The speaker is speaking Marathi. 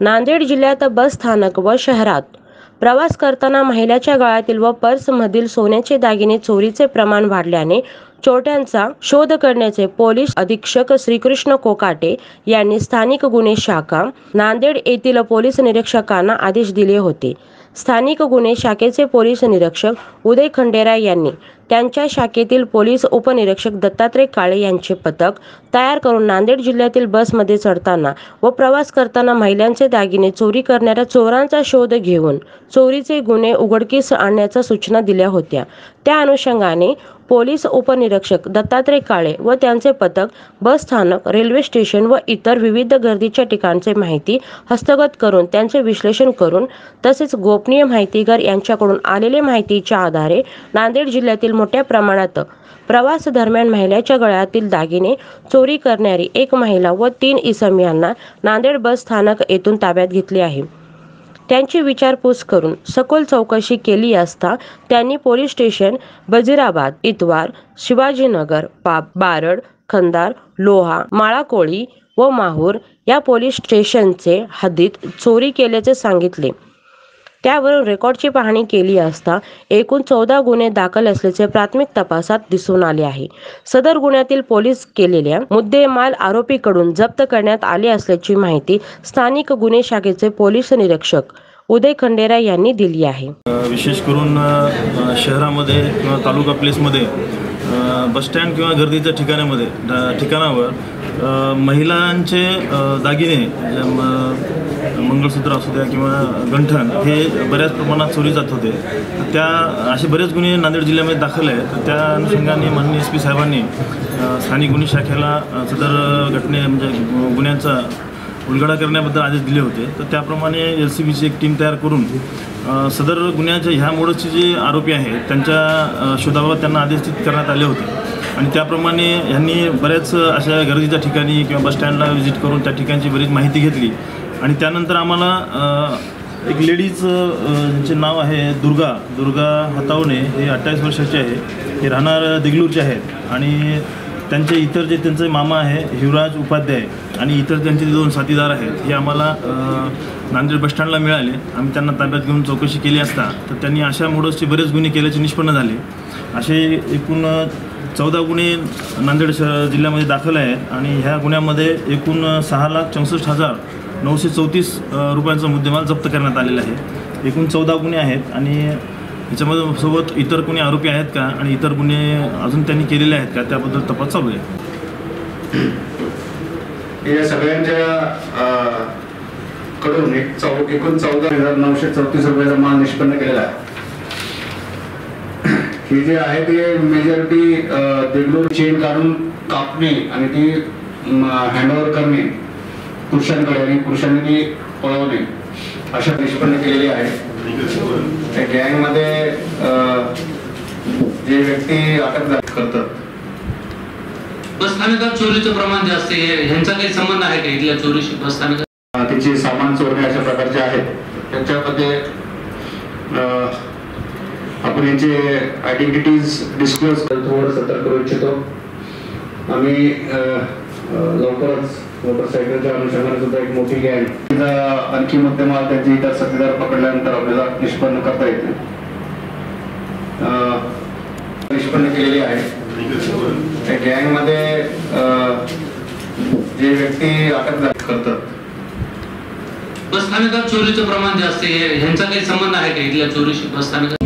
नांदेड जिल्ह्यात बस स्थानक व शहरात प्रवास करताना महिलाच्या गळ्यातील व पर्समधील सोन्याचे दागिने चोरीचे प्रमाण वाढल्याने चोरट्यांचा शोध करण्याचे पोलीस अधीक्षक श्रीकृष्ण कोकाटे यांनी स्थानिक गुन्हे शाखा नांदेड येथील पोलीस निरीक्षकांना आदेश दिले होते। स्थानिक गुन्हे शाखेचे पोलीस निरीक्षक उदय खंडेराय यांनी त्यांच्या शाखेतील पोलीस उपनिरीक्षक दत्तात्रय काळे यांचे पथक तयार करून नांदेड जिल्ह्यातील बसमध्ये चढताना व प्रवास करताना महिलांचे दागिने चोरी करणाऱ्या चोरांचा शोध घेऊन चोरीचे गुन्हे उघडकीस आणण्याच्या सूचना दिल्या होत्या। त्या अनुषंगाने पोलीस उपनिरीक्षक दत्तात्रय काळे व त्यांचे पथक बस स्थानक, रेल्वे स्टेशन व इतर विविध गर्दीच्या ठिकाणचे माहिती हस्तगत करून त्यांचे विश्लेषण करून तसेच गोपनीय माहितीगार यांच्याकडून आलेल्या माहितीच्या आधारे नांदेड जिल्ह्यातील मोठ्या प्रमाणात प्रवास दरम्यान महिलाच्या गळ्यातील दागिने चोरी करणारी एक महिला व 3 इसम यांना नांदेड बस स्थानक येथून ताब्यात घेतले आहे। त्यांची विचारपूस करून सखोल चौकशी केली असता त्यांनी पोलीस स्टेशन बजीराबाद, इतवार, शिवाजीनगर, बारड, खंदार, लोहा, माळाकोळी व माहूर या पोलीस स्टेशनचे हद्दीत चोरी केल्याचे सांगितले। त्यावरून रेकॉर्डची पाहणी केली असता एकूण 14 गुन्हे दाखल असल्याचे प्राथमिक तपासात दिसून आले आहे। सदर गुन्ह्यातील पोलीस केलेल्या मुद्देमाल आरोपीकडून जप्त करण्यात आले असल्याची माहिती स्थानिक गुन्हे शाखेचे पोलीस निरीक्षक उदय खंडेराय यांनी दिली आहे। विशेष करून शहरामध्ये किंवा तालुका प्लेसमध्ये बस स्टँड किंवा गर्दीच्या ठिकाणावर महिलांचे दागिने मंगळसूत्र असू द्या किंवा गंठण हे बऱ्याच प्रमाणात चोरी जात होते। त्या असे बरेच गुन्हे नांदेड जिल्ह्यामध्ये दाखल आहेत। त्या अनुषंगाने माननीय SP साहेबांनी स्थानिक गुन्हे शाखेला सदर घटने म्हणजे गुन्ह्यांचा उलगडा करण्याबद्दल आदेश दिले होते। तर त्याप्रमाणे LCBची एक टीम तयार करून सदर गुन्ह्याच्या ह्या मोडचे जे आरोपी आहेत त्यांच्या शोधाबाबत त्यांना आदेश करण्यात आले होते आणि त्याप्रमाणे यांनी बऱ्याच अशा गर्दीच्या ठिकाणी किंवा बस स्टँडला व्हिजिट करून त्या ठिकाणची बरीच माहिती घेतली आणि त्यानंतर आम्हाला एक लेडीज ज्यांचे नाव आहे दुर्गा हातावणे, हे 28 वर्षाचे आहे, हे राहणार देगलूरचे आहेत आणि त्यांचे इतर जे त्यांचे मामा आहे हिवराज उपाध्याय आणि इतर त्यांचे 2 साथीदार आहेत हे आम्हाला नांदेड बस स्टँडला मिळाले। आम्ही त्यांना ताब्यात घेऊन चौकशी केली असता तर त्यांनी अशा मोडसचे बरेच गुन्हे केल्याचे निष्पन्न झाले। असे एकूण 14 गुन्हे नांदेड जिल्ह्यामध्ये दाखल आहेत आणि ह्या गुन्ह्यामध्ये एकूण 6,64,934 रुपयांचा मुद्देमाल जप्त करण्यात आलेला आहे। एकूण 14 गुन्हे आहेत आणि याच्यामध्ये सोबत इतर कोणी आरोपी आहेत का आणि इतर गुन्हे अजून त्यांनी केलेले आहेत का त्याबद्दल तपास चालू आहे। या सगळ्यांच्या कडून एकूण 14,934 रुपयाचा माल निष्पन्न केलेला आहे। हे जे आहे ते मेजॉरिटी देगलूर चेन काढून कापणे आणि ती हँडओव्हर करणे पुरुषांकडे आणि पुरुषांनी ती पळवणे अशा निष्पन्न केलेली आहे। त्या गँगमध्ये जे व्यक्ती अटक करतात बसस्थानकात चोरीचं प्रमाण जास्त आहे, ह्यांचा काही संबंध आहे का इथल्या चोरीशी? बसस्थानकात त्याचे सामान चोरणे अशा प्रकारचे आहेत। त्याच्यामध्ये आपण यांचे आयडेंटिटीज डिस्क्लोज थोडं सतर्क करू इच्छितो। आम्ही लवकरच मोटरसायकलच्या अनुषंगाने सुद्धा एक मोठी गँग आणखी मुद्देमाल त्यांचे इतर साथीदार पकडल्यानंतर आपल्याला निष्पन्न करता येते निष्पन्न केलेली आहे। त्या गँगमध्ये जे व्यक्ती अटक करतात बसस्थानकात चोरीचं प्रमाण जास्त आहे, ह्यांचा काही संबंध आहे का इथल्या चोरीशी? बसस्थानकात